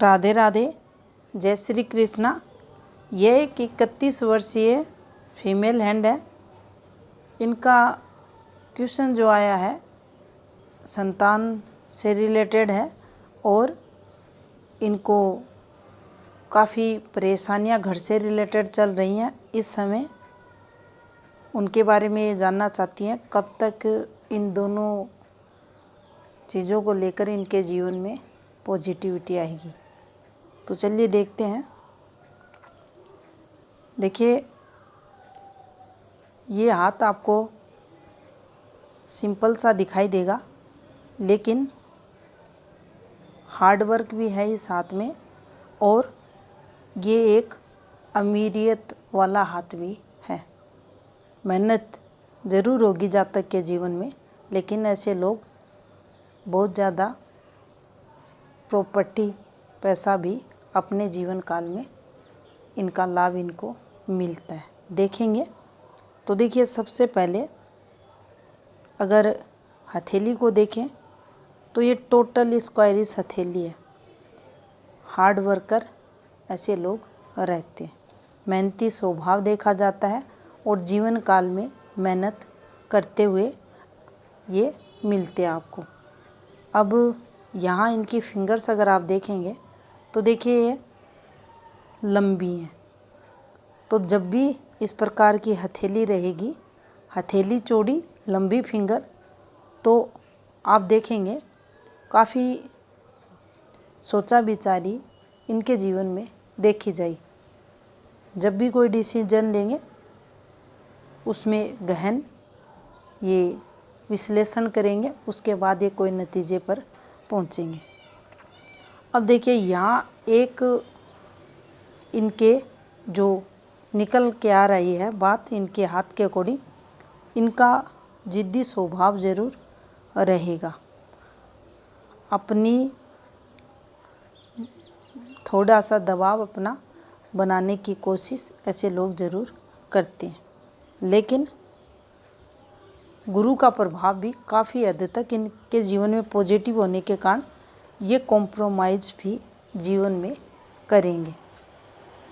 राधे राधे, जय श्री कृष्णा। ये एक 31 वर्षीय फीमेल हैंड है। इनका क्वेश्चन जो आया है संतान से रिलेटेड है और इनको काफ़ी परेशानियां घर से रिलेटेड चल रही हैं इस समय। उनके बारे में ये जानना चाहती हैं कब तक इन दोनों चीज़ों को लेकर इनके जीवन में पॉजिटिविटी आएगी। तो चलिए देखते हैं। देखिए, ये हाथ आपको सिंपल सा दिखाई देगा, लेकिन हार्ड वर्क भी है इस हाथ में और ये एक अमीरियत वाला हाथ भी है। मेहनत ज़रूर होगी जातक के जीवन में, लेकिन ऐसे लोग बहुत ज़्यादा प्रॉपर्टी पैसा भी अपने जीवन काल में इनका लाभ इनको मिलता है। देखेंगे तो देखिए, सबसे पहले अगर हथेली को देखें तो ये टोटल स्क्वायरिश हथेली है। हार्ड वर्कर ऐसे लोग रहते हैं, मेहनती स्वभाव देखा जाता है और जीवन काल में मेहनत करते हुए ये मिलते हैं आपको। अब यहाँ इनकी फिंगर्स अगर आप देखेंगे तो देखिए ये लंबी हैं। तो जब भी इस प्रकार की हथेली रहेगी, हथेली चौड़ी लंबी फिंगर, तो आप देखेंगे काफ़ी सोचा विचारी इनके जीवन में देखी जाएगी। जब भी कोई डिसीजन लेंगे उसमें गहन ये विश्लेषण करेंगे, उसके बाद ये कोई नतीजे पर पहुंचेंगे। अब देखिए, यहाँ एक इनके जो निकल के आ रही है बात इनके हाथ के अकॉर्डिंग, इनका जिद्दी स्वभाव ज़रूर रहेगा। अपनी थोड़ा सा दबाव अपना बनाने की कोशिश ऐसे लोग ज़रूर करते हैं, लेकिन गुरु का प्रभाव भी काफ़ी हद तक इनके जीवन में पॉजिटिव होने के कारण ये कॉम्प्रोमाइज़ भी जीवन में करेंगे।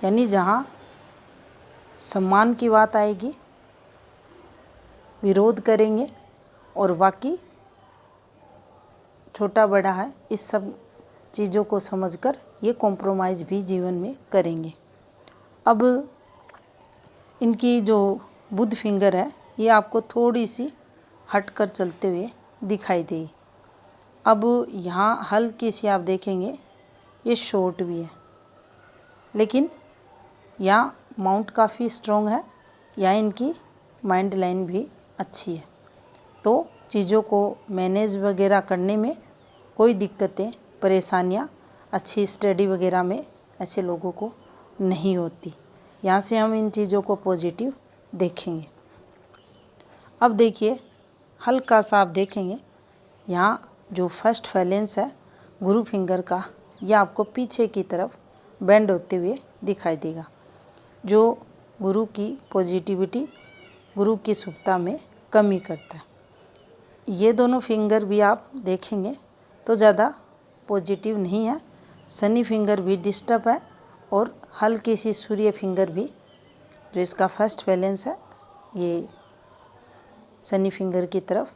यानी जहाँ सम्मान की बात आएगी विरोध करेंगे और बाकी छोटा बड़ा है इस सब चीज़ों को समझकर ये कॉम्प्रोमाइज़ भी जीवन में करेंगे। अब इनकी जो बुध फिंगर है ये आपको थोड़ी सी हट कर चलते हुए दिखाई देगी। अब यहाँ हल्की सी आप देखेंगे ये शॉर्ट भी है, लेकिन यहाँ माउंट काफ़ी स्ट्रॉन्ग है। यहाँ इनकी माइंड लाइन भी अच्छी है, तो चीज़ों को मैनेज वगैरह करने में कोई दिक्कतें परेशानियाँ अच्छी स्टडी वगैरह में ऐसे लोगों को नहीं होती। यहाँ से हम इन चीज़ों को पॉजिटिव देखेंगे। अब देखिए, हल्का सा आप देखेंगे यहाँ जो फर्स्ट फैलेंस है गुरु फिंगर का, यह आपको पीछे की तरफ बेंड होते हुए दिखाई देगा, जो गुरु की पॉजिटिविटी, गुरु की शुभता में कमी करता है। ये दोनों फिंगर भी आप देखेंगे तो ज़्यादा पॉजिटिव नहीं है। शनि फिंगर भी डिस्टर्ब है और हल्की सी सूर्य फिंगर भी, जो इसका फर्स्ट बैलेंस है, ये शनि फिंगर की तरफ,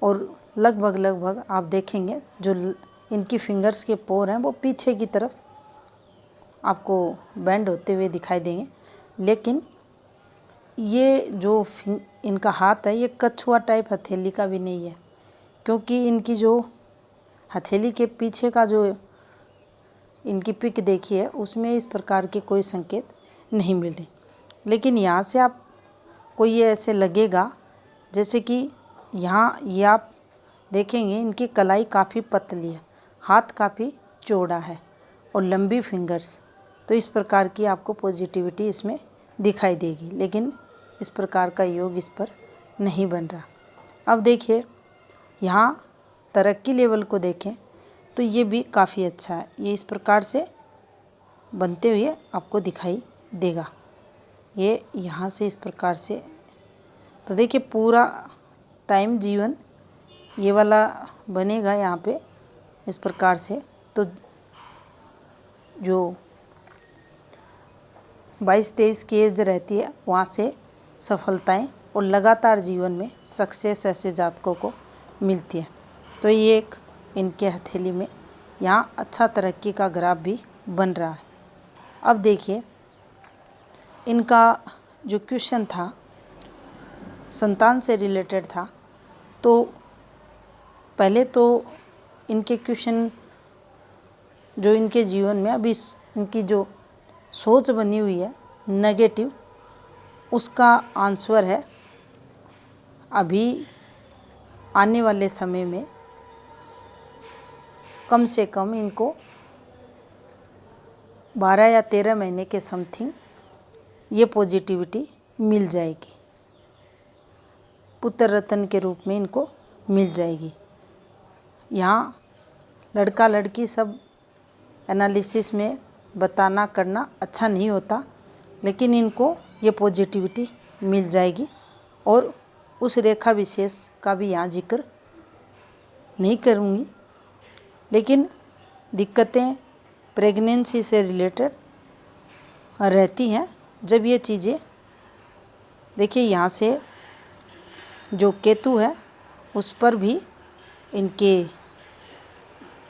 और लगभग आप देखेंगे जो इनकी फिंगर्स के पोर हैं वो पीछे की तरफ आपको बेंड होते हुए दिखाई देंगे। लेकिन ये जो इनका हाथ है ये कछुआ टाइप हथेली का भी नहीं है, क्योंकि इनकी जो हथेली के पीछे का जो इनकी पिक देखी है उसमें इस प्रकार के कोई संकेत नहीं मिले। लेकिन यहाँ से आप को ये ऐसे लगेगा जैसे कि यहाँ ये आप देखेंगे इनकी कलाई काफ़ी पतली है, हाथ काफ़ी चौड़ा है और लंबी फिंगर्स, तो इस प्रकार की आपको पॉजिटिविटी इसमें दिखाई देगी। लेकिन इस प्रकार का योग इस पर नहीं बन रहा। अब देखिए, यहाँ तरक्की लेवल को देखें तो ये भी काफ़ी अच्छा है। ये इस प्रकार से बनते हुए आपको दिखाई देगा। ये यहाँ से इस प्रकार से, तो देखिए पूरा टाइम जीवन ये वाला बनेगा यहाँ पे इस प्रकार से। तो जो 22-23 की एज रहती है वहाँ से सफलताएं और लगातार जीवन में सक्सेस ऐसे जातकों को मिलती है। तो ये एक इनके हथेली में यहाँ अच्छा तरक्की का ग्राफ भी बन रहा है। अब देखिए इनका जो क्वेश्चन था संतान से रिलेटेड था, तो पहले तो इनके क्वेश्चन जो इनके जीवन में अभी इनकी जो सोच बनी हुई है नेगेटिव, उसका आंसर है अभी आने वाले समय में कम से कम इनको 12 या 13 महीने के समथिंग ये पॉजिटिविटी मिल जाएगी, पुत्र रत्न के रूप में इनको मिल जाएगी। यहाँ लड़का लड़की सब एनालिसिस में बताना करना अच्छा नहीं होता, लेकिन इनको ये पॉजिटिविटी मिल जाएगी। और उस रेखा विशेष का भी यहाँ जिक्र नहीं करूँगी, लेकिन दिक्कतें प्रेगनेंसी से रिलेटेड रहती हैं। जब ये चीज़ें देखिए यहाँ से जो केतु है उस पर भी इनके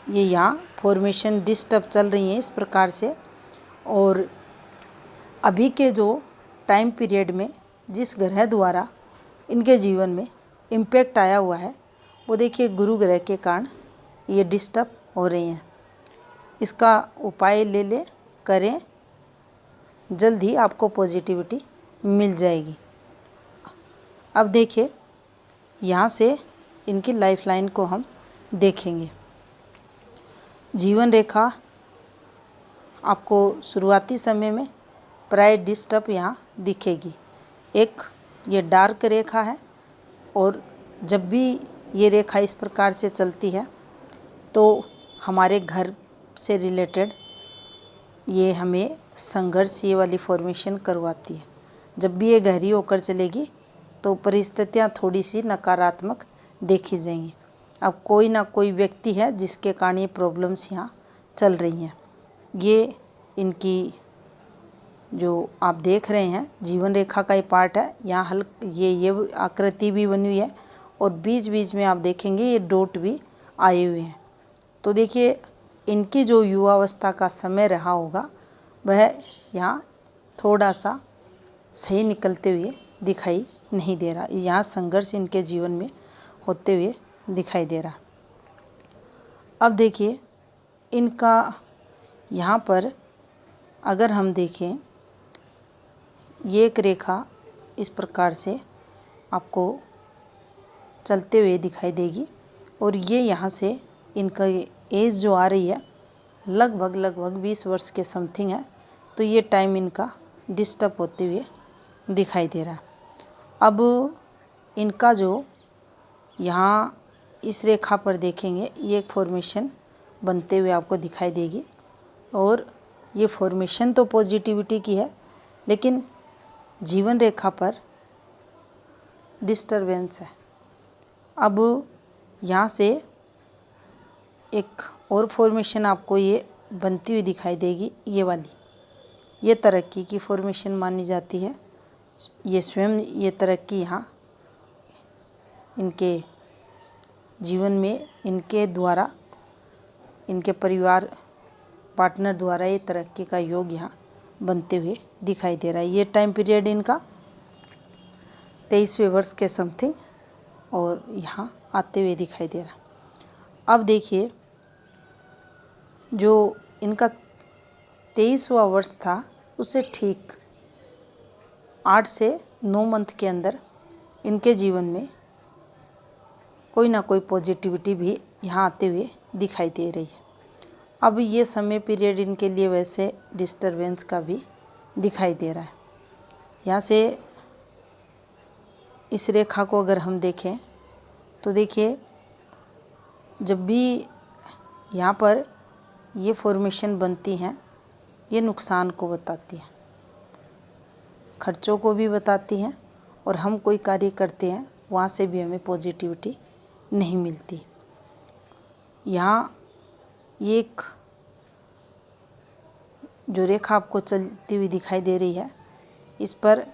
ये यहाँ फॉर्मेशन डिस्टर्ब चल रही हैं इस प्रकार से। और अभी के जो टाइम पीरियड में जिस ग्रह द्वारा इनके जीवन में इम्पैक्ट आया हुआ है वो देखिए गुरु ग्रह के कारण ये डिस्टर्ब हो रही हैं। इसका उपाय ले करें, जल्द ही आपको पॉजिटिविटी मिल जाएगी। अब देखिए यहाँ से इनकी लाइफलाइन को हम देखेंगे। जीवन रेखा आपको शुरुआती समय में प्राय डिस्टर्ब यहाँ दिखेगी। एक ये डार्क रेखा है, और जब भी ये रेखा इस प्रकार से चलती है तो हमारे घर से रिलेटेड ये हमें संघर्ष ये वाली फॉर्मेशन करवाती है। जब भी ये गहरी होकर चलेगी तो परिस्थितियाँ थोड़ी सी नकारात्मक देखी जाएंगी। अब कोई ना कोई व्यक्ति है जिसके कारण ये प्रॉब्लम्स यहाँ चल रही हैं। ये इनकी जो आप देख रहे हैं जीवन रेखा का ये पार्ट है। यहाँ ये आकृति भी बनी हुई है, और बीच बीच में आप देखेंगे ये डॉट भी आए हुए हैं। तो देखिए इनकी जो युवावस्था का समय रहा होगा वह यहाँ थोड़ा सा सही निकलते हुए दिखाई नहीं दे रहा। यहाँ संघर्ष इनके जीवन में होते हुए दिखाई दे रहा। अब देखिए इनका यहाँ पर अगर हम देखें, ये एक रेखा इस प्रकार से आपको चलते हुए दिखाई देगी, और ये यहाँ से इनका एज जो आ रही है लगभग 20 वर्ष के समथिंग है। तो ये टाइम इनका डिस्टर्ब होते हुए दिखाई दे रहा है। अब इनका जो यहाँ इस रेखा पर देखेंगे ये एक फॉर्मेशन बनते हुए आपको दिखाई देगी, और ये फॉर्मेशन तो पॉजिटिविटी की है, लेकिन जीवन रेखा पर डिस्टरबेंस है। अब यहाँ से एक और फॉर्मेशन आपको ये बनती हुई दिखाई देगी, ये वाली, ये तरक्की की फॉर्मेशन मानी जाती है। ये स्वयं ये तरक्की यहाँ इनके जीवन में इनके द्वारा, इनके परिवार पार्टनर द्वारा ये तरक्की का योग यहाँ बनते हुए दिखाई दे रहा है। ये टाइम पीरियड इनका 23वें वर्ष के समथिंग और यहाँ आते हुए दिखाई दे रहा। अब देखिए जो इनका 23वां वर्ष था उससे ठीक 8 से 9 मंथ के अंदर इनके जीवन में कोई ना कोई पॉजिटिविटी भी यहाँ आते हुए दिखाई दे रही है। अब ये समय पीरियड इनके लिए वैसे डिस्टरबेंस का भी दिखाई दे रहा है। यहाँ से इस रेखा को अगर हम देखें तो देखिए जब भी यहाँ पर ये फॉर्मेशन बनती हैं ये नुकसान को बताती हैं, खर्चों को भी बताती हैं, और हम कोई कार्य करते हैं वहाँ से भी हमें पॉजिटिविटी नहीं मिलती। यहाँ ये एक जो रेखा आपको चलती हुई दिखाई दे रही है, इस पर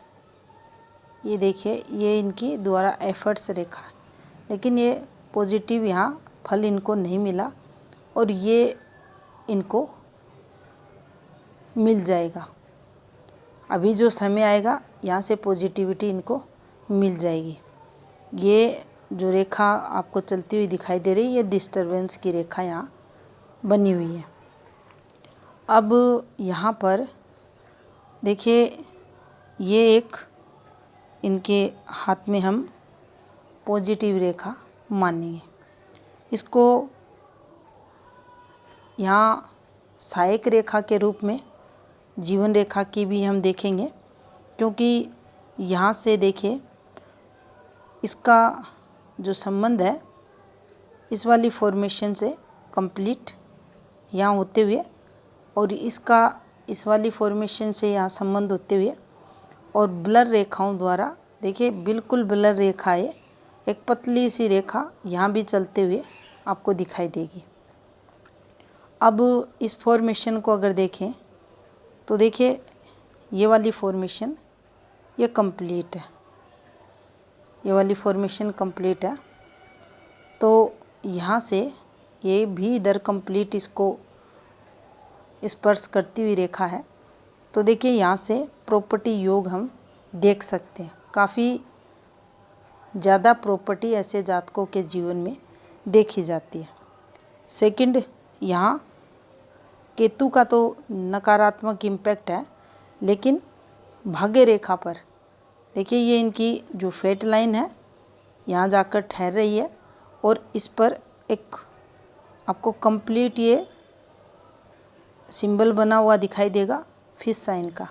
ये देखिए, ये इनकी द्वारा एफर्ट्स रेखा, लेकिन ये पॉजिटिव यहाँ फल इनको नहीं मिला और ये इनको मिल जाएगा। अभी जो समय आएगा यहाँ से पॉजिटिविटी इनको मिल जाएगी। ये जो रेखा आपको चलती हुई दिखाई दे रही है, ये डिस्टरबेंस की रेखा यहाँ बनी हुई है। अब यहाँ पर देखिए, ये एक इनके हाथ में हम पॉजिटिव रेखा मानेंगे। इसको यहाँ सहायक रेखा के रूप में जीवन रेखा की भी हम देखेंगे, क्योंकि यहाँ से देखिए इसका जो संबंध है इस वाली फॉर्मेशन से कंप्लीट यहाँ होते हुए और इसका इस वाली फॉर्मेशन से यहाँ संबंध होते हुए और ब्लर रेखाओं द्वारा, देखिए बिल्कुल ब्लर रेखा है, एक पतली सी रेखा यहाँ भी चलते हुए आपको दिखाई देगी। अब इस फॉर्मेशन को अगर देखें तो देखिए ये वाली फॉर्मेशन ये कंप्लीट है, ये वाली फॉर्मेशन कंप्लीट है, तो यहाँ से ये भी इधर कंप्लीट इसको स्पर्श करती हुई रेखा है। तो देखिए यहाँ से प्रॉपर्टी योग हम देख सकते हैं, काफ़ी ज़्यादा प्रॉपर्टी ऐसे जातकों के जीवन में देखी जाती है। सेकंड, यहाँ केतु का तो नकारात्मक इम्पैक्ट है, लेकिन भाग्य रेखा पर देखिए ये इनकी जो फेट लाइन है यहाँ जाकर ठहर रही है और इस पर एक आपको कंप्लीट ये सिंबल बना हुआ दिखाई देगा फिश साइन का।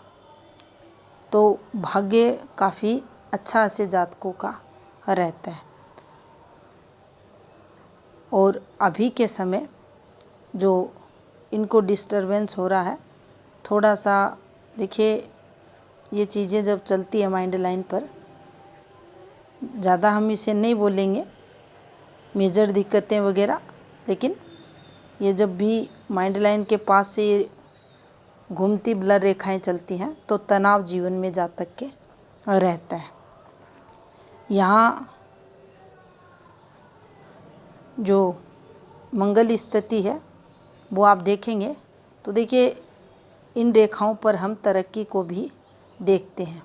तो भाग्य काफ़ी अच्छा ऐसे जातकों का रहता है। और अभी के समय जो इनको डिस्टरबेंस हो रहा है थोड़ा सा, देखिए ये चीज़ें जब चलती है माइंड लाइन पर, ज़्यादा हम इसे नहीं बोलेंगे मेजर दिक्कतें वगैरह, लेकिन ये जब भी माइंड लाइन के पास से ये घूमती ब्लर रेखाएं चलती हैं तो तनाव जीवन में जातक के रहता है। यहाँ जो मंगल स्थिति है वो आप देखेंगे तो देखिए इन रेखाओं पर हम तरक्की को भी देखते हैं,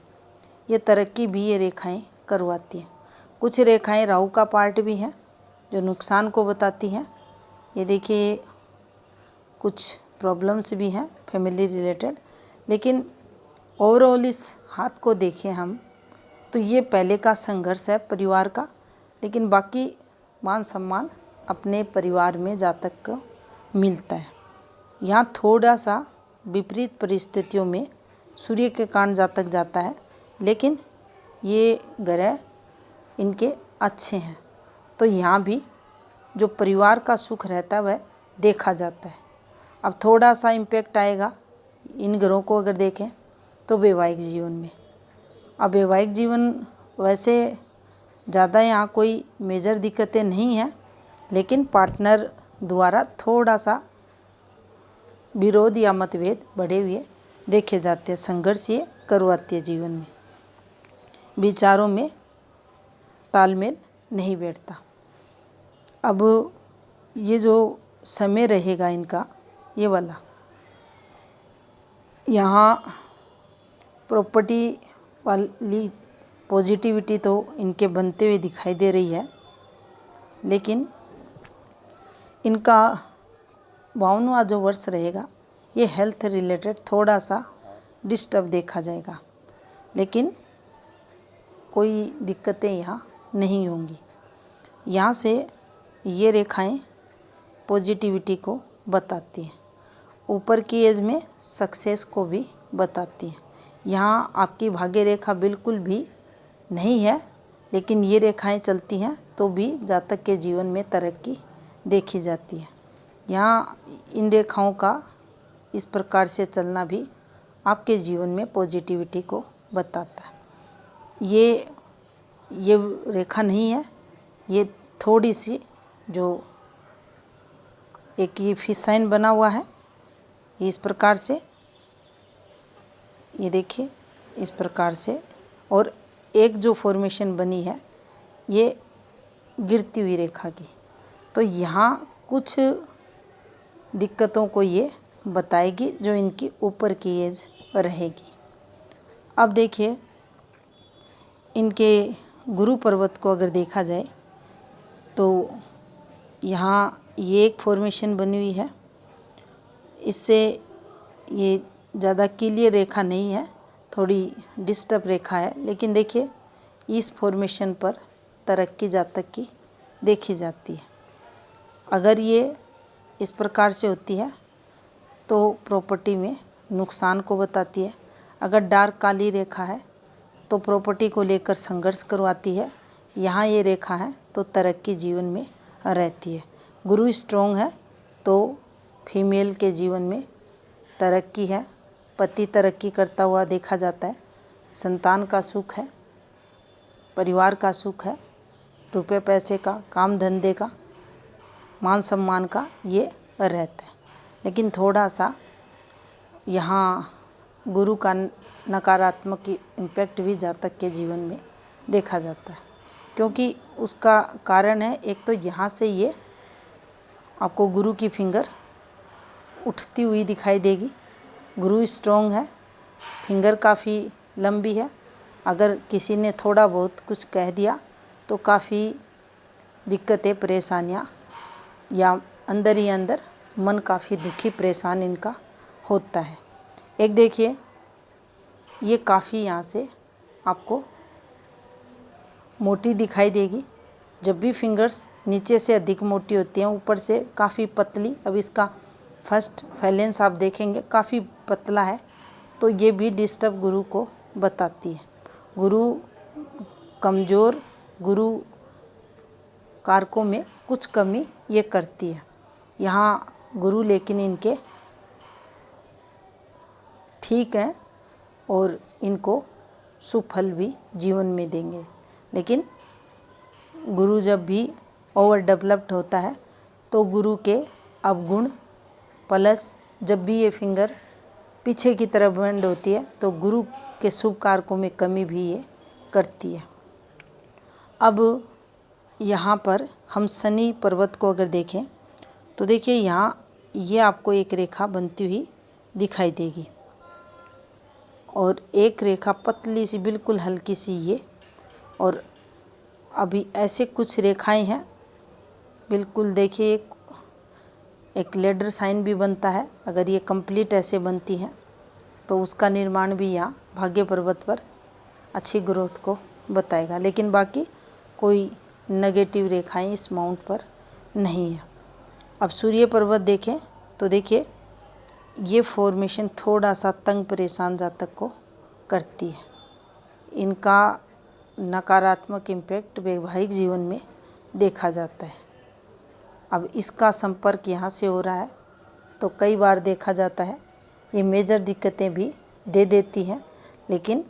ये तरक्की भी ये रेखाएं करवाती हैं। कुछ रेखाएं राहु का पार्ट भी हैं जो नुकसान को बताती हैं। ये देखिए कुछ प्रॉब्लम्स भी हैं फैमिली रिलेटेड, लेकिन ओवरऑल इस हाथ को देखें हम तो ये पहले का संघर्ष है परिवार का, लेकिन बाकी मान सम्मान अपने परिवार में जातक को मिलता है। यहाँ थोड़ा सा विपरीत परिस्थितियों में सूर्य के कारण जातक जाता है, लेकिन ये ग्रह इनके अच्छे हैं, तो यहाँ भी जो परिवार का सुख रहता है वह देखा जाता है। अब थोड़ा सा इम्पैक्ट आएगा इन ग्रहों को अगर देखें तो वैवाहिक जीवन में। अब वैवाहिक जीवन वैसे ज़्यादा यहाँ कोई मेजर दिक्कतें नहीं हैं, लेकिन पार्टनर द्वारा थोड़ा सा विरोध या मतभेद बढ़े हुए देखे जाते हैं, संघर्ष ये करवाती है जीवन में, विचारों में तालमेल नहीं बैठता। अब ये जो समय रहेगा इनका ये वाला, यहाँ प्रॉपर्टी वाली पॉजिटिविटी तो इनके बनते हुए दिखाई दे रही है, लेकिन इनका 52वां जो वर्ष रहेगा ये हेल्थ रिलेटेड थोड़ा सा डिस्टर्ब देखा जाएगा, लेकिन कोई दिक्कतें यहाँ नहीं होंगी। यहाँ से ये रेखाएं पॉजिटिविटी को बताती हैं, ऊपर की एज में सक्सेस को भी बताती हैं। यहाँ आपकी भाग्य रेखा बिल्कुल भी नहीं है, लेकिन ये रेखाएं चलती हैं तो भी जातक के जीवन में तरक्की देखी जाती है। यहाँ इन रेखाओं का इस प्रकार से चलना भी आपके जीवन में पॉजिटिविटी को बताता है। ये रेखा नहीं है, ये थोड़ी सी जो एक ये फिश साइन बना हुआ है इस प्रकार से, ये देखिए इस प्रकार से, और एक जो फॉर्मेशन बनी है ये गिरती हुई रेखा की, तो यहाँ कुछ दिक्कतों को ये बताएगी जो इनकी ऊपर की एज रहेगी। अब देखिए इनके गुरु पर्वत को अगर देखा जाए तो यहाँ ये एक फॉर्मेशन बनी हुई है, इससे ये ज़्यादा क्लियर रेखा नहीं है, थोड़ी डिस्टर्ब रेखा है, लेकिन देखिए इस फॉर्मेशन पर तरक्की जातक की देखी जाती है। अगर ये इस प्रकार से होती है तो प्रॉपर्टी में नुकसान को बताती है। अगर डार्क काली रेखा है तो प्रॉपर्टी को लेकर संघर्ष करवाती है। यहाँ ये रेखा है तो तरक्की जीवन में रहती है। गुरु स्ट्रॉन्ग है तो फीमेल के जीवन में तरक्की है, पति तरक्की करता हुआ देखा जाता है, संतान का सुख है, परिवार का सुख है, रुपये पैसे का, काम धंधे का, मान सम्मान का ये रहता है। लेकिन थोड़ा सा यहाँ गुरु का नकारात्मक इम्पैक्ट भी जातक के जीवन में देखा जाता है, क्योंकि उसका कारण है एक तो यहाँ से ये आपको गुरु की फिंगर उठती हुई दिखाई देगी। गुरु स्ट्रॉन्ग है, फिंगर काफ़ी लंबी है, अगर किसी ने थोड़ा बहुत कुछ कह दिया तो काफ़ी दिक्कतें परेशानियाँ या अंदर ही अंदर मन काफ़ी दुखी परेशान इनका होता है। एक देखिए ये काफ़ी यहाँ से आपको मोटी दिखाई देगी। जब भी फिंगर्स नीचे से अधिक मोटी होती हैं, ऊपर से काफ़ी पतली, अब इसका फर्स्ट फैलेंस आप देखेंगे काफ़ी पतला है, तो ये भी डिस्टर्ब गुरु को बताती है। गुरु कमज़ोर, गुरु कारकों में कुछ कमी ये करती है। यहाँ गुरु लेकिन इनके ठीक हैं और इनको सुफल भी जीवन में देंगे। लेकिन गुरु जब भी ओवर डेवलप्ड होता है तो गुरु के अवगुण प्लस जब भी ये फिंगर पीछे की तरफ बेंड होती है तो गुरु के शुभ कारकों में कमी भी ये करती है। अब यहाँ पर हम शनि पर्वत को अगर देखें तो देखिए यहाँ ये आपको एक रेखा बनती हुई दिखाई देगी और एक रेखा पतली सी बिल्कुल हल्की सी ये, और अभी ऐसे कुछ रेखाएं हैं बिल्कुल। देखिए एक लेडर साइन भी बनता है, अगर ये कंप्लीट ऐसे बनती हैं तो उसका निर्माण भी यहाँ भाग्य पर्वत पर अच्छी ग्रोथ को बताएगा। लेकिन बाकी कोई नेगेटिव रेखाएं इस माउंट पर नहीं है। अब सूर्य पर्वत देखें तो देखिए ये फॉर्मेशन थोड़ा सा तंग परेशान जातक को करती है। इनका नकारात्मक इम्पैक्ट वैवाहिक जीवन में देखा जाता है। अब इसका संपर्क यहाँ से हो रहा है तो कई बार देखा जाता है ये मेजर दिक्कतें भी दे देती हैं, लेकिन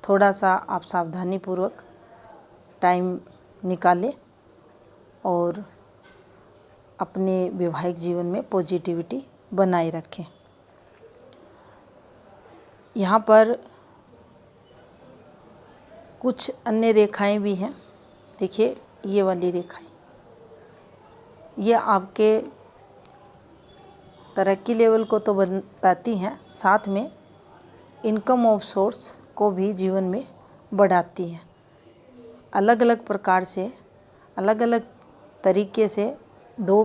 थोड़ा सा आप सावधानीपूर्वक टाइम निकालें और अपने वैवाहिक जीवन में पॉजिटिविटी बनाए रखें। यहाँ पर कुछ अन्य रेखाएं भी हैं। देखिए ये वाली रेखाएं, ये आपके तरक्की लेवल को तो बताती हैं, साथ में इनकम ऑफ सोर्स को भी जीवन में बढ़ाती हैं। अलग अलग प्रकार से, अलग अलग तरीके से, 2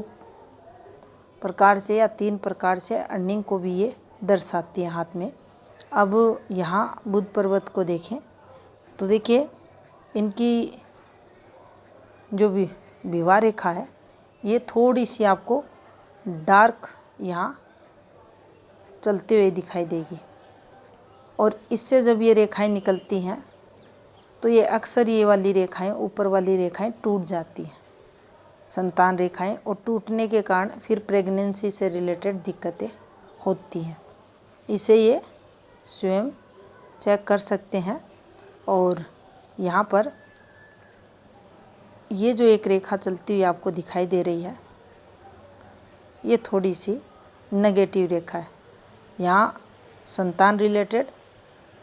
प्रकार से या 3 प्रकार से अर्निंग को भी ये दर्शाती है हाथ में। अब यहाँ बुध पर्वत को देखें तो देखिए इनकी जो भी विवाह रेखा है ये थोड़ी सी आपको डार्क यहाँ चलते हुए दिखाई देगी, और इससे जब ये रेखाएं निकलती हैं तो ये अक्सर ये वाली रेखाएं, ऊपर वाली रेखाएं टूट जाती हैं, संतान रेखाएं, और टूटने के कारण फिर प्रेगनेंसी से रिलेटेड दिक्कतें होती हैं। इसे ये स्वयं चेक कर सकते हैं। और यहाँ पर ये जो एक रेखा चलती हुई आपको दिखाई दे रही है ये थोड़ी सी नेगेटिव रेखा है। यहाँ संतान रिलेटेड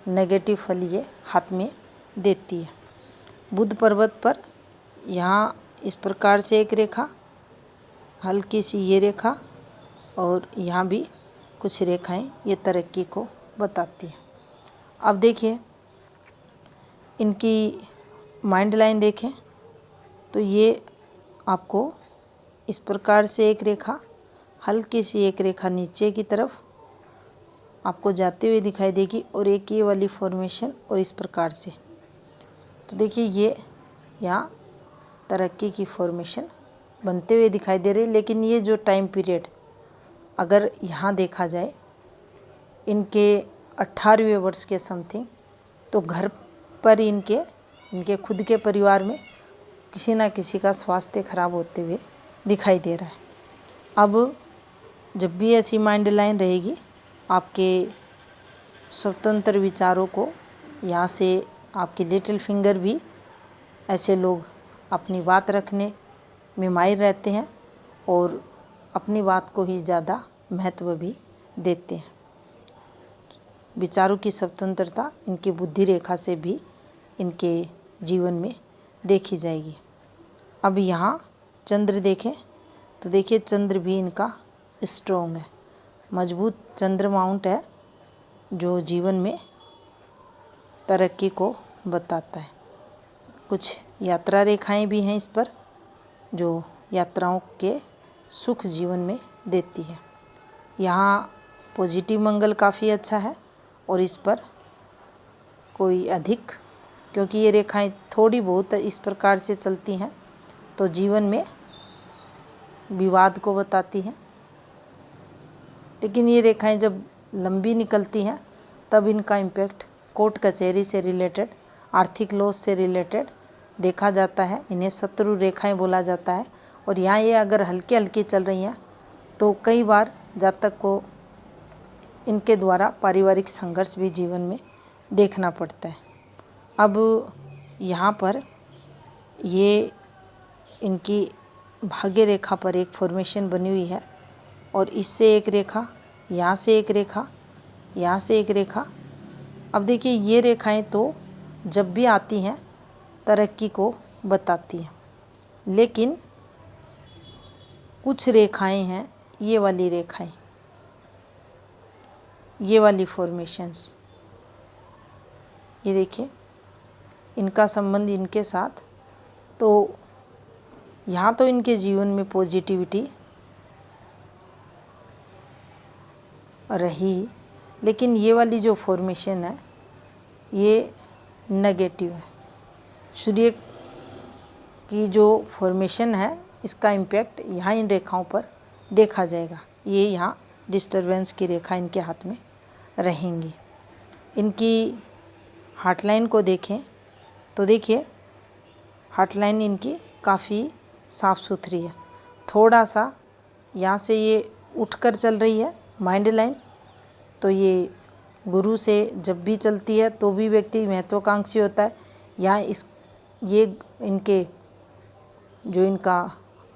नेगेटिव फल ये हाथ में देती है। बुध पर्वत पर यहाँ इस प्रकार से एक रेखा, हल्की सी ये रेखा और यहाँ भी कुछ रेखाएं ये तरक्की को बताती हैं। अब देखिए इनकी माइंड लाइन देखें तो ये आपको इस प्रकार से एक रेखा, हल्की सी एक रेखा नीचे की तरफ आपको जाते हुए दिखाई देगी और एक ये वाली फॉर्मेशन और इस प्रकार से। तो देखिए ये यहाँ तरक्की की फॉर्मेशन बनते हुए दिखाई दे रही है। लेकिन ये जो टाइम पीरियड अगर यहाँ देखा जाए इनके 18वें वर्ष के समथिंग, तो घर पर इनके खुद के परिवार में किसी ना किसी का स्वास्थ्य खराब होते हुए दिखाई दे रहा है। अब जब भी ऐसी माइंड लाइन रहेगी, आपके स्वतंत्र विचारों को यहाँ से आपकी लिटिल फिंगर भी, ऐसे लोग अपनी बात रखने में माहिर रहते हैं और अपनी बात को ही ज़्यादा महत्व भी देते हैं। विचारों की स्वतंत्रता इनकी बुद्धि रेखा से भी इनके जीवन में देखी जाएगी। अब यहाँ चंद्र देखें तो देखिए चंद्र भी इनका स्ट्रॉन्ग है, मजबूत चंद्र माउंट है जो जीवन में तरक्की को बताता है। कुछ यात्रा रेखाएं भी हैं इस पर जो यात्राओं के सुख जीवन में देती है। यहाँ पॉजिटिव मंगल काफ़ी अच्छा है और इस पर कोई अधिक, क्योंकि ये रेखाएं थोड़ी बहुत इस प्रकार से चलती हैं तो जीवन में विवाद को बताती हैं। लेकिन ये रेखाएं जब लंबी निकलती हैं तब इनका इम्पैक्ट कोर्ट कचहरी से रिलेटेड, आर्थिक लॉस से रिलेटेड देखा जाता है। इन्हें शत्रु रेखाएं बोला जाता है। और यहाँ ये अगर हल्की हल्की चल रही हैं तो कई बार जातक को इनके द्वारा पारिवारिक संघर्ष भी जीवन में देखना पड़ता है। अब यहाँ पर ये इनकी भाग्य रेखा पर एक फॉर्मेशन बनी हुई है और इससे एक रेखा, यहाँ से एक रेखा, यहाँ से एक रेखा। अब देखिए ये रेखाएं तो जब भी आती हैं तरक्की को बताती हैं, लेकिन कुछ रेखाएं हैं, ये वाली रेखाएं, ये वाली फॉर्मेशंस, ये देखिए इनका संबंध इनके साथ, तो यहाँ तो इनके जीवन में पॉजिटिविटी रही, लेकिन ये वाली जो फॉर्मेशन है ये नेगेटिव है। सूर्य की जो फॉर्मेशन है इसका इम्पैक्ट यहाँ इन रेखाओं पर देखा जाएगा। ये यहाँ डिस्टरबेंस की रेखा इनके हाथ में रहेंगी। इनकी हार्टलाइन को देखें तो देखिए हार्टलाइन इनकी काफ़ी साफ़ सुथरी है। थोड़ा सा यहाँ से ये उठकर चल रही है माइंड लाइन, तो ये गुरु से जब भी चलती है तो भी व्यक्ति महत्वाकांक्षी होता है। यहाँ ये इनके जो इनका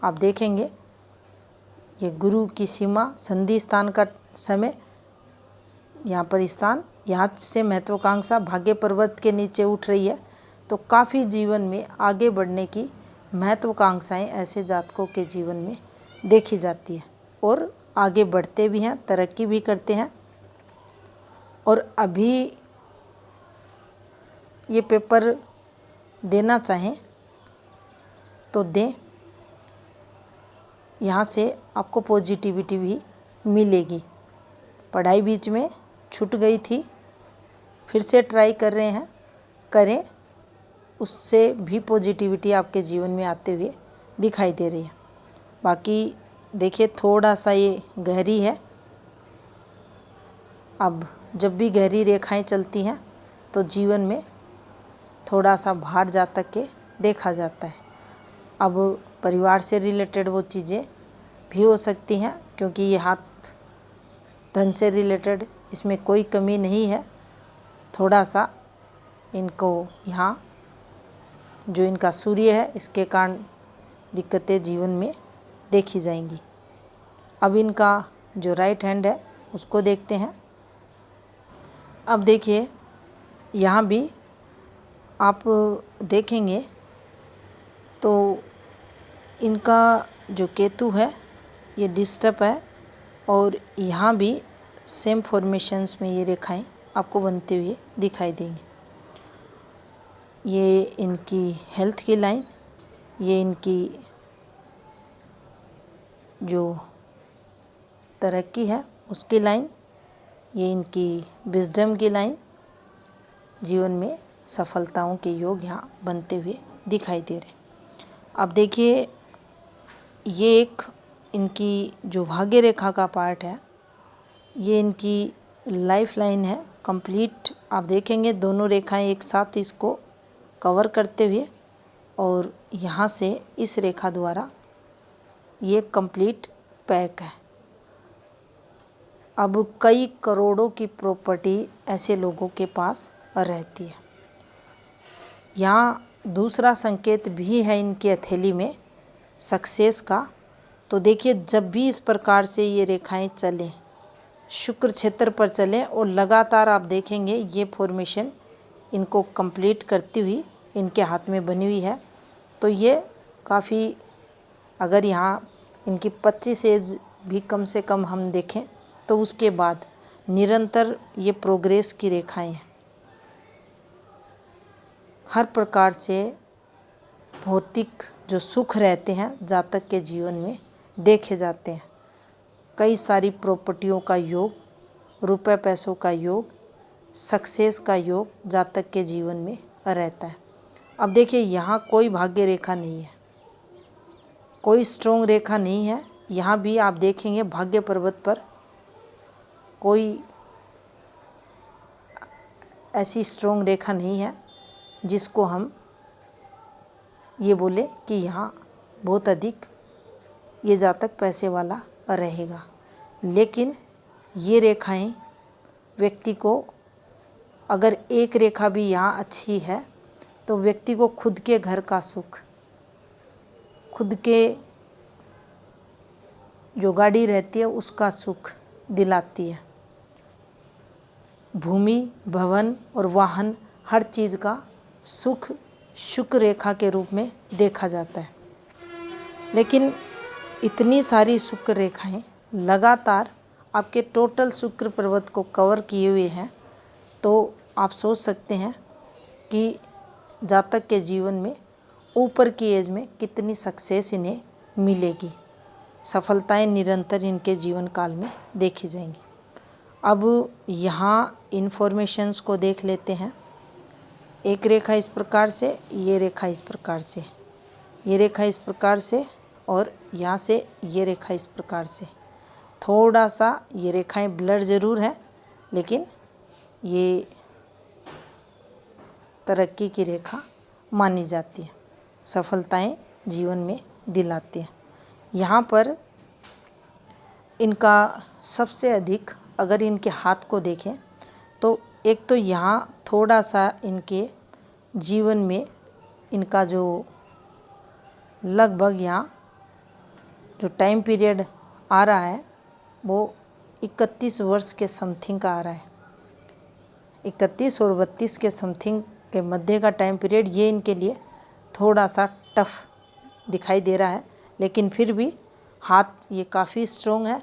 आप देखेंगे ये गुरु की सीमा संधि स्थान का समय, यहाँ पर स्थान, यहाँ से महत्वाकांक्षा भाग्य पर्वत के नीचे उठ रही है। तो काफ़ी जीवन में आगे बढ़ने की महत्वाकांक्षाएं ऐसे जातकों के जीवन में देखी जाती है और आगे बढ़ते भी हैं, तरक्की भी करते हैं। और अभी ये पेपर देना चाहें तो दें, यहाँ से आपको पॉजिटिविटी भी मिलेगी। पढ़ाई बीच में छूट गई थी, फिर से ट्राई कर रहे हैं, करें, उससे भी पॉजिटिविटी आपके जीवन में आते हुए दिखाई दे रही है। बाकी देखिए थोड़ा सा ये गहरी है। अब जब भी गहरी रेखाएं चलती हैं तो जीवन में थोड़ा सा भार जातक के देखा जाता है। अब परिवार से रिलेटेड वो चीज़ें भी हो सकती हैं, क्योंकि ये हाथ धन से रिलेटेड, इसमें कोई कमी नहीं है। थोड़ा सा इनको यहाँ जो इनका सूर्य है इसके कारण दिक्कतें जीवन में देखी जाएंगी। अब इनका जो राइट हैंड है उसको देखते हैं अब देखिए यहाँ भी आप देखेंगे तो इनका जो केतु है ये डिस्टर्ब है, और यहाँ भी सेम फॉर्मेशंस में ये रेखाएं आपको बनते हुए दिखाई देंगी। ये इनकी हेल्थ की लाइन, ये इनकी जो तरक्की है उसकी लाइन, ये इनकी विजडम की लाइन, जीवन में सफलताओं के योग यहाँ बनते हुए दिखाई दे रहे हैं। अब देखिए ये एक इनकी जो भाग्य रेखा का पार्ट है, ये इनकी लाइफ लाइन है कंप्लीट। आप देखेंगे दोनों रेखाएं एक साथ इसको कवर करते हुए, और यहाँ से इस रेखा द्वारा ये कंप्लीट पैक है। अब कई करोड़ों की प्रॉपर्टी ऐसे लोगों के पास रहती है। यहाँ दूसरा संकेत भी है इनकी हथेली में सक्सेस का। तो देखिए जब भी इस प्रकार से ये रेखाएं चलें, शुक्र क्षेत्र पर चलें, और लगातार आप देखेंगे ये फॉर्मेशन इनको कंप्लीट करती हुई इनके हाथ में बनी हुई है, तो ये काफ़ी, अगर यहाँ इनकी 25 एज भी कम से कम हम देखें तो उसके बाद निरंतर ये प्रोग्रेस की रेखाएं हैं। हर प्रकार से भौतिक जो सुख रहते हैं जातक के जीवन में देखे जाते हैं। कई सारी प्रॉपर्टियों का योग, रुपए पैसों का योग, सक्सेस का योग जातक के जीवन में रहता है। अब देखिए यहाँ कोई भाग्य रेखा नहीं है, कोई स्ट्रोंग रेखा नहीं है। यहाँ भी आप देखेंगे भाग्य पर्वत पर कोई ऐसी स्ट्रोंग रेखा नहीं है जिसको हम ये बोले कि यहाँ बहुत अधिक ये जातक पैसे वाला रहेगा। लेकिन ये रेखाएं व्यक्ति को, अगर एक रेखा भी यहाँ अच्छी है तो व्यक्ति को खुद के घर का सुख, खुद के जो गाड़ी रहती है उसका सुख दिलाती है। भूमि, भवन और वाहन, हर चीज़ का सुख शुक्र रेखा के रूप में देखा जाता है। लेकिन इतनी सारी शुक्र रेखाएं लगातार आपके टोटल शुक्र पर्वत को कवर किए हुए हैं, तो आप सोच सकते हैं कि जातक के जीवन में ऊपर की एज में कितनी सक्सेस इन्हें मिलेगी। सफलताएं निरंतर इनके जीवन काल में देखी जाएंगी। अब यहाँ इन्फॉर्मेशंस को देख लेते हैं। एक रेखा इस प्रकार से, ये रेखा इस प्रकार से, ये रेखा इस प्रकार से, और यहाँ से ये रेखा इस प्रकार से। थोड़ा सा ये रेखाएं ब्लर ज़रूर है, लेकिन ये तरक्की की रेखा मानी जाती है, सफलताएं जीवन में दिलाती हैं। यहाँ पर इनका सबसे अधिक, अगर इनके हाथ को देखें तो एक तो यहाँ थोड़ा सा इनके जीवन में इनका जो लगभग यहाँ जो टाइम पीरियड आ रहा है वो 31 वर्ष के समथिंग का आ रहा है। 31 और 32 के समथिंग के मध्य का टाइम पीरियड ये इनके लिए थोड़ा सा टफ दिखाई दे रहा है। लेकिन फिर भी हाथ ये काफ़ी स्ट्रोंग है,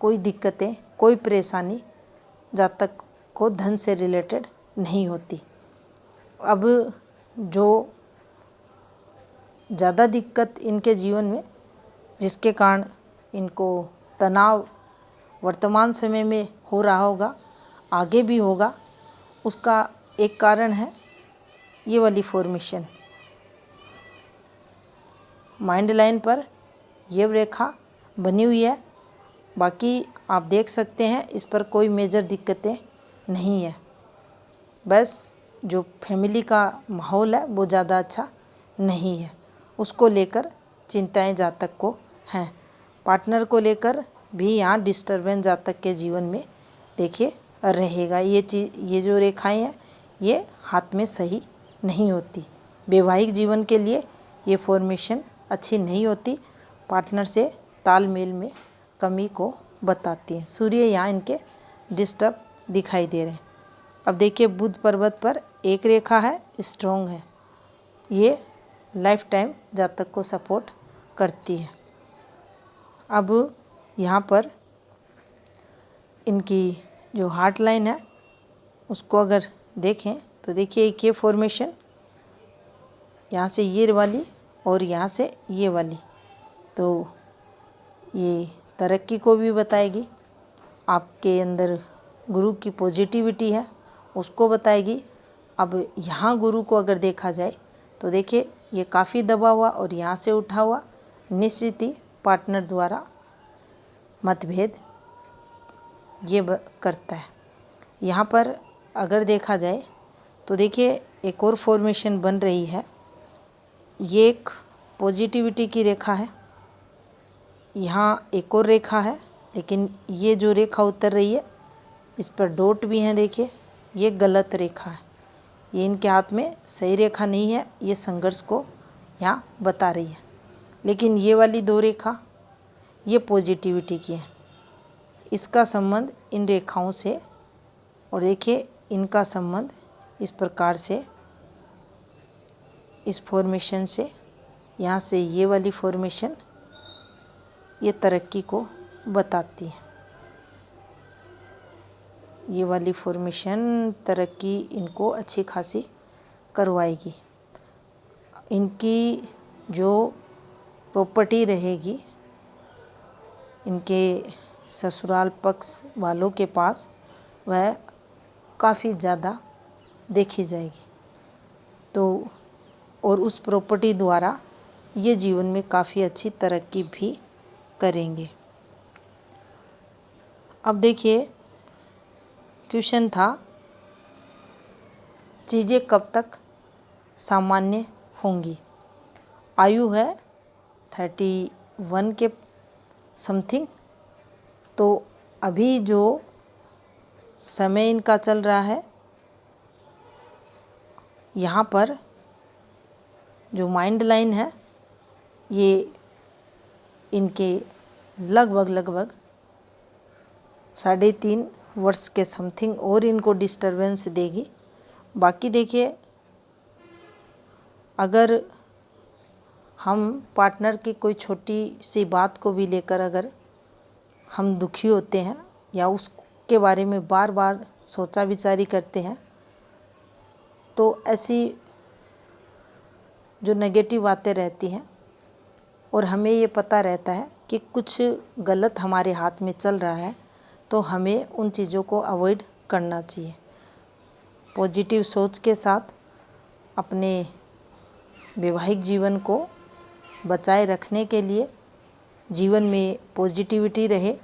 कोई दिक्कतें, कोई परेशानी जातक को धन से रिलेटेड नहीं होती। अब जो ज़्यादा दिक्कत इनके जीवन में, जिसके कारण इनको तनाव वर्तमान समय में हो रहा होगा, आगे भी होगा, उसका एक कारण है ये वाली फॉर्मेशन। माइंड लाइन पर ये रेखा बनी हुई है। बाकी आप देख सकते हैं इस पर कोई मेजर दिक्कतें नहीं है। बस जो फैमिली का माहौल है वो ज़्यादा अच्छा नहीं है, उसको लेकर चिंताएं जातक को हैं। पार्टनर को लेकर भी यहाँ डिस्टर्बेंस जातक के जीवन में देखिए रहेगा। ये जो रेखाएं हैं ये हाथ में सही नहीं होती। वैवाहिक जीवन के लिए ये फॉर्मेशन अच्छी नहीं होती, पार्टनर से तालमेल में कमी को बताती हैं। सूर्य यहाँ इनके डिस्टर्ब दिखाई दे रहे हैं। अब देखिए बुध पर्वत पर एक रेखा है, स्ट्रॉन्ग है, ये लाइफ टाइम जातक को सपोर्ट करती है। अब यहाँ पर इनकी जो हार्ट लाइन है उसको अगर देखें तो देखिए एक ये फॉर्मेशन, यहाँ से ये वाली और यहाँ से ये वाली, तो ये तरक्की को भी बताएगी। आपके अंदर गुरु की पॉजिटिविटी है उसको बताएगी। अब यहाँ गुरु को अगर देखा जाए तो देखिए ये काफ़ी दबा हुआ और यहाँ से उठा हुआ, निश्चित ही पार्टनर द्वारा मतभेद ये करता है। यहाँ पर अगर देखा जाए तो देखिए एक और फॉर्मेशन बन रही है, ये एक पॉजिटिविटी की रेखा है, यहाँ एक और रेखा है, लेकिन ये जो रेखा उतर रही है इस पर डॉट भी हैं, देखिए ये गलत रेखा है, ये इनके हाथ में सही रेखा नहीं है, ये संघर्ष को यहाँ बता रही है। लेकिन ये वाली दो रेखा ये पॉजिटिविटी की है, इसका संबंध इन रेखाओं से, और देखिए इनका संबंध इस प्रकार से, इस फॉर्मेशन से, यहाँ से ये वाली फॉर्मेशन ये तरक्की को बताती है। ये वाली फॉर्मेशन तरक्की इनको अच्छी खासी करवाएगी। इनकी जो प्रॉपर्टी रहेगी इनके ससुराल पक्ष वालों के पास वह काफ़ी ज़्यादा देखी जाएगी, तो और उस प्रॉपर्टी द्वारा ये जीवन में काफ़ी अच्छी तरक्की भी करेंगे। अब देखिए क्वेश्चन था चीज़ें कब तक सामान्य होंगी। आयु है 31 के समथिंग, तो अभी जो समय इनका चल रहा है यहाँ पर जो माइंड लाइन है ये इनके लगभग 3.5 वर्ष के समथिंग और इनको डिस्टरबेंस देगी। बाकी देखिए अगर हम पार्टनर की कोई छोटी सी बात को भी लेकर अगर हम दुखी होते हैं या उसके बारे में बार बार सोचा विचारी करते हैं तो ऐसी जो नेगेटिव बातें रहती हैं और हमें ये पता रहता है कि कुछ गलत हमारे हाथ में चल रहा है, तो हमें उन चीज़ों को अवॉइड करना चाहिए। पॉजिटिव सोच के साथ अपने वैवाहिक जीवन को बचाए रखने के लिए, जीवन में पॉजिटिविटी रहे,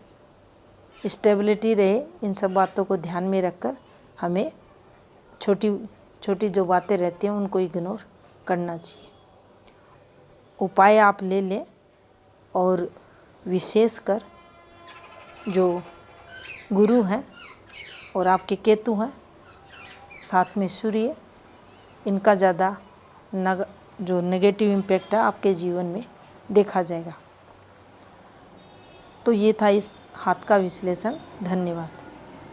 स्टेबिलिटी रहे, इन सब बातों को ध्यान में रखकर हमें छोटी छोटी जो बातें रहती हैं उनको इग्नोर करना चाहिए। उपाय आप ले लें, और विशेषकर जो गुरु हैं और आपके केतु हैं, साथ में सूर्य, इनका ज़्यादा जो नेगेटिव इम्पैक्ट है आपके जीवन में देखा जाएगा। तो ये था इस हाथ का विश्लेषण। धन्यवाद।